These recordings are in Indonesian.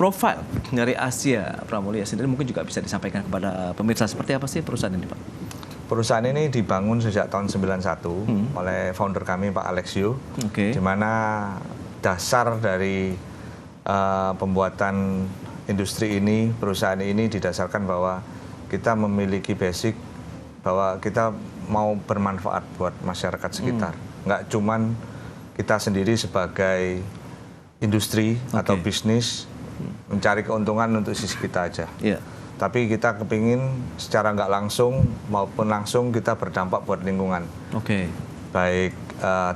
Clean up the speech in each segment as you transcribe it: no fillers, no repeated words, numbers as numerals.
profile dari Asia Pramulia sendiri mungkin juga bisa disampaikan kepada pemirsa seperti apa sih perusahaan ini, Pak? Perusahaan ini dibangun sejak tahun 91 oleh founder kami Pak Alexio, di mana dasar dari pembuatan industri ini, perusahaan ini didasarkan bahwa kita memiliki basic bahwa kita mau bermanfaat buat masyarakat sekitar. Nggak cuman kita sendiri sebagai industri atau bisnis mencari keuntungan untuk sisi kita aja. Tapi kita kepingin secara nggak langsung maupun langsung kita berdampak buat lingkungan. Baik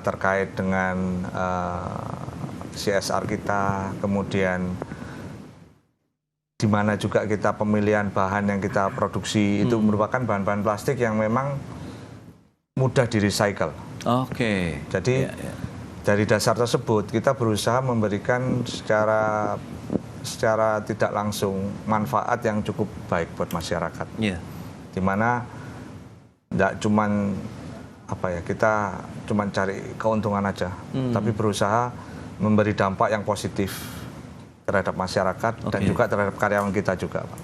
terkait dengan CSR kita, kemudian di mana juga kita pemilihan bahan yang kita produksi itu merupakan bahan-bahan plastik yang memang mudah di-recycle. Jadi dari dasar tersebut kita berusaha memberikan secara tidak langsung manfaat yang cukup baik buat masyarakat. Di mana tidak cuman kita cuman cari keuntungan aja, tapi berusaha memberi dampak yang positif terhadap masyarakat dan juga terhadap karyawan kita juga, Pak.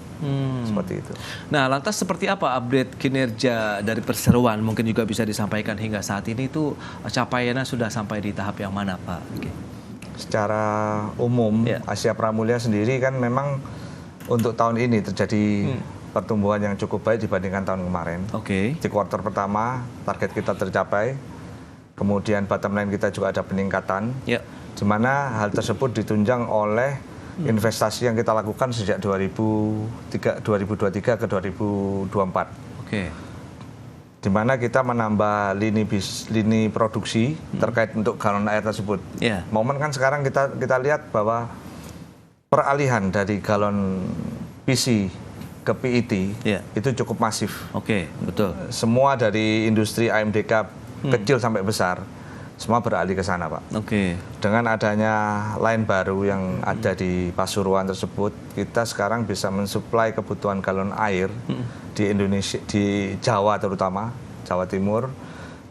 Seperti itu. Nah, lantas seperti apa update kinerja dari perseroan? Mungkin juga bisa disampaikan hingga saat ini itu capaiannya sudah sampai di tahap yang mana, Pak? Secara umum, Asia Pramulia sendiri kan memang untuk tahun ini terjadi pertumbuhan yang cukup baik dibandingkan tahun kemarin. Di kuartal pertama target kita tercapai, kemudian bottom line kita juga ada peningkatan, di mana hal tersebut ditunjang oleh investasi yang kita lakukan sejak 2023 ke 2024. Di mana kita menambah lini produksi terkait untuk galon air tersebut. Momen kan sekarang kita lihat bahwa peralihan dari galon PC ke PET itu cukup masif. Betul. Semua dari industri AMDK kecil sampai besar semua beralih ke sana, Pak. Dengan adanya line baru yang ada di Pasuruan tersebut, kita sekarang bisa mensuplai kebutuhan galon air di Indonesia, di Jawa terutama, Jawa Timur,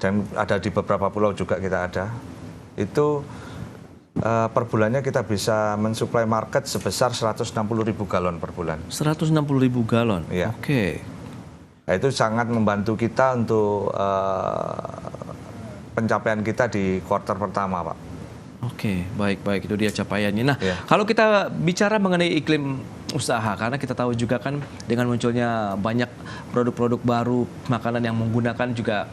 dan ada di beberapa pulau juga kita ada. Itu per bulannya kita bisa mensuplai market sebesar 160.000 galon per bulan. 160.000 galon? Nah, itu sangat membantu kita untuk pencapaian kita di kuartal pertama, Pak. Baik, itu dia capaiannya. Nah, kalau kita bicara mengenai iklim usaha, karena kita tahu juga kan dengan munculnya banyak produk-produk baru makanan yang menggunakan juga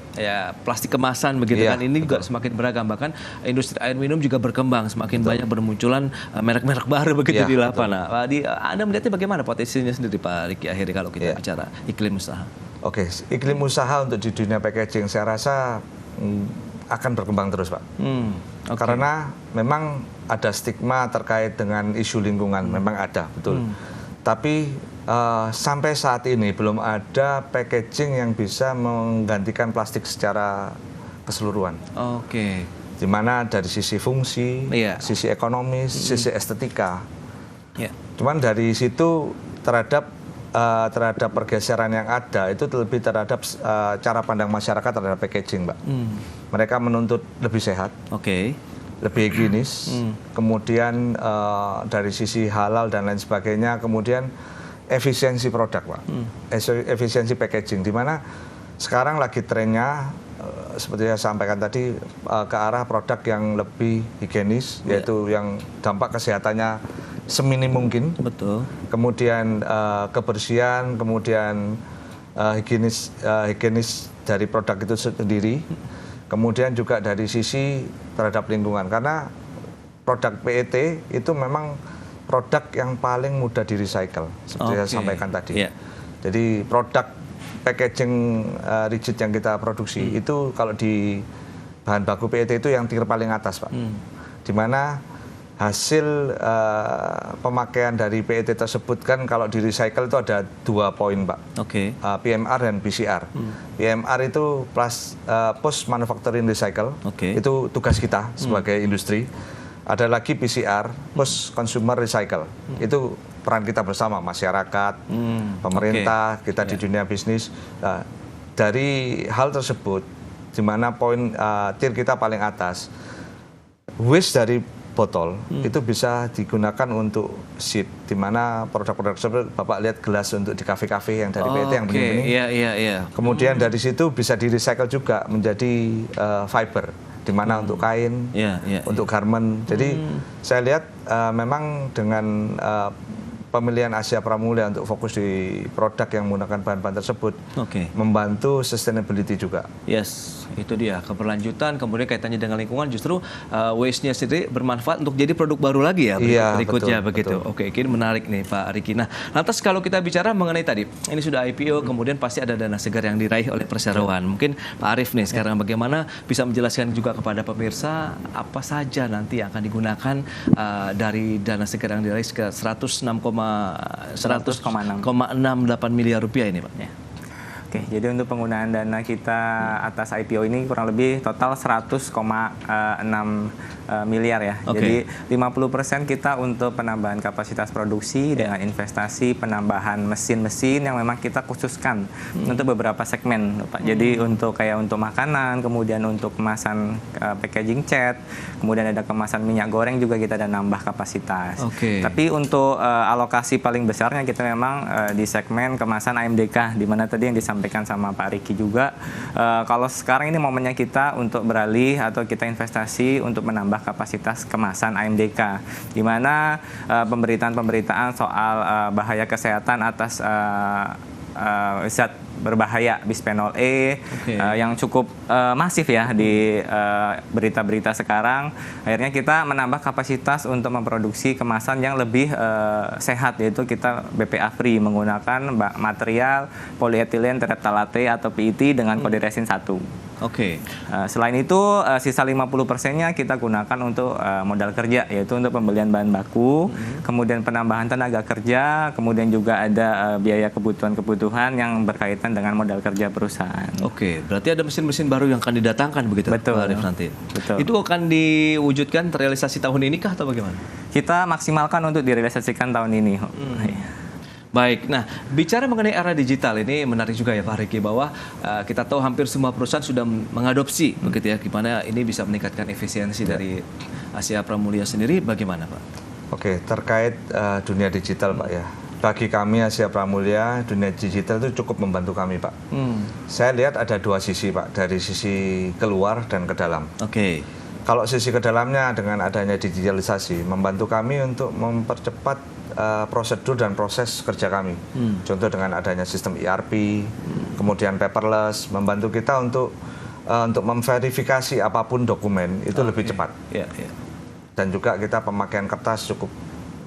plastik kemasan begitu kan, ini juga semakin beragam, bahkan industri air minum juga berkembang, semakin banyak bermunculan merek-merek baru begitu di lapangan. Anda melihatnya bagaimana potensinya sendiri, Pak Riki, akhirnya kalau kita bicara iklim usaha? Iklim usaha untuk di dunia packaging saya rasa akan berkembang terus, Pak. Karena memang ada stigma terkait dengan isu lingkungan, memang ada, betul. Tapi sampai saat ini belum ada packaging yang bisa menggantikan plastik secara keseluruhan. Di mana dari sisi fungsi, sisi ekonomis, sisi estetika. Cuman dari situ terhadap pergeseran yang ada itu lebih terhadap cara pandang masyarakat terhadap packaging, Mbak. Mereka menuntut lebih sehat, lebih higienis, kemudian dari sisi halal dan lain sebagainya, kemudian efisiensi produk, Pak, efisiensi packaging, di mana sekarang lagi trennya seperti saya sampaikan tadi ke arah produk yang lebih higienis, yaitu yang dampak kesehatannya seminim mungkin. Kemudian kebersihan, kemudian higienis dari produk itu sendiri. Kemudian juga dari sisi terhadap lingkungan, karena produk PET itu memang produk yang paling mudah di-recycle, seperti saya sampaikan tadi. Jadi produk packaging rigid yang kita produksi itu kalau di bahan baku PET itu yang tier paling atas, Pak. Di mana hasil pemakaian dari PET tersebut kan kalau di recycle itu ada 2 poin, Pak. PMR dan PCR. PMR itu post manufacturing recycle. Itu tugas kita sebagai industri. Ada lagi PCR, post consumer recycle. Itu peran kita bersama, masyarakat, pemerintah, kita di dunia bisnis. Dari hal tersebut, di mana poin tier kita paling atas, waste dari botol itu bisa digunakan untuk seed, di mana produk-produk tersebut Bapak lihat gelas untuk di kafe-kafe yang dari PET yang bening-bening. Iya. Kemudian dari situ bisa di recycle juga menjadi fiber, di mana untuk kain, untuk garment. Jadi saya lihat memang dengan pemilihan Asia Pramulya untuk fokus di produk yang menggunakan bahan-bahan tersebut, membantu sustainability juga. Yes, itu dia keberlanjutan, kemudian kaitannya dengan lingkungan, justru waste-nya sendiri bermanfaat untuk jadi produk baru lagi ya berikutnya, begitu. Betul. Oke, ini menarik nih Pak Riki. Nah, lantas kalau kita bicara mengenai tadi, ini sudah IPO, kemudian pasti ada dana segar yang diraih oleh perseroan. Mungkin Pak Arief nih sekarang bagaimana bisa menjelaskan juga kepada pemirsa apa saja nanti yang akan digunakan dari dana segar yang diraih ke 106,68 miliar rupiah ini Pak. Oke, jadi untuk penggunaan dana kita atas IPO ini kurang lebih total 100,6 miliar ya. Jadi 50% kita untuk penambahan kapasitas produksi dengan investasi penambahan mesin-mesin yang memang kita khususkan untuk beberapa segmen, Pak. Jadi untuk makanan, kemudian untuk kemasan packaging cat, kemudian ada kemasan minyak goreng juga kita ada nambah kapasitas. Tapi untuk alokasi paling besarnya kita memang di segmen kemasan AMDK, di mana tadi yang disampaikan sama Pak Riki juga, kalau sekarang ini momennya kita untuk beralih atau kita investasi untuk menambah kapasitas kemasan AMDK, di mana pemberitaan-pemberitaan soal bahaya kesehatan atas zat berbahaya bisphenol E yang cukup masif ya di berita-berita sekarang, akhirnya kita menambah kapasitas untuk memproduksi kemasan yang lebih sehat, yaitu kita BPA free menggunakan material polyethylene terephthalate atau PET dengan kode resin 1. Selain itu sisa 50%-nya kita gunakan untuk modal kerja, yaitu untuk pembelian bahan baku, kemudian penambahan tenaga kerja, kemudian juga ada biaya kebutuhan-kebutuhan yang berkaitan dengan modal kerja perusahaan. Berarti ada mesin-mesin baru yang akan didatangkan begitu Pak Arief nanti? Itu akan diwujudkan terrealisasi tahun ini kah atau bagaimana? Kita maksimalkan untuk direalisasikan tahun ini. Baik, nah bicara mengenai era digital ini menarik juga ya Pak Riki, bahwa kita tahu hampir semua perusahaan sudah mengadopsi begitu ya, gimana ini bisa meningkatkan efisiensi dari Asia Pramulya sendiri, bagaimana Pak? Terkait dunia digital Pak ya, bagi kami Asia Pramulya dunia digital itu cukup membantu kami Pak. Saya lihat ada dua sisi Pak, dari sisi keluar dan ke dalam. Kalau sisi ke dalamnya dengan adanya digitalisasi membantu kami untuk mempercepat prosedur dan proses kerja kami. Contoh dengan adanya sistem ERP, kemudian paperless, membantu kita untuk memverifikasi apapun dokumen itu lebih cepat. Dan juga kita pemakaian kertas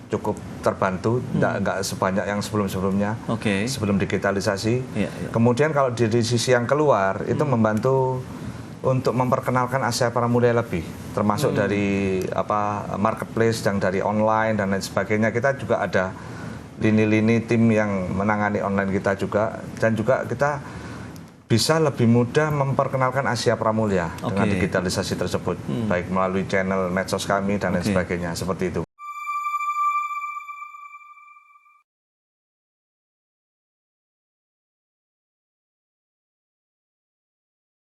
cukup terbantu, nggak sebanyak yang sebelum-sebelumnya, sebelum digitalisasi. Kemudian kalau dari sisi yang keluar itu membantu untuk memperkenalkan Asia Pramulya lebih, termasuk dari marketplace yang dari online dan lain sebagainya. Kita juga ada lini-lini tim yang menangani online kita juga, dan juga kita bisa lebih mudah memperkenalkan Asia Pramulya dengan digitalisasi tersebut, baik melalui channel medsos kami dan lain sebagainya, seperti itu.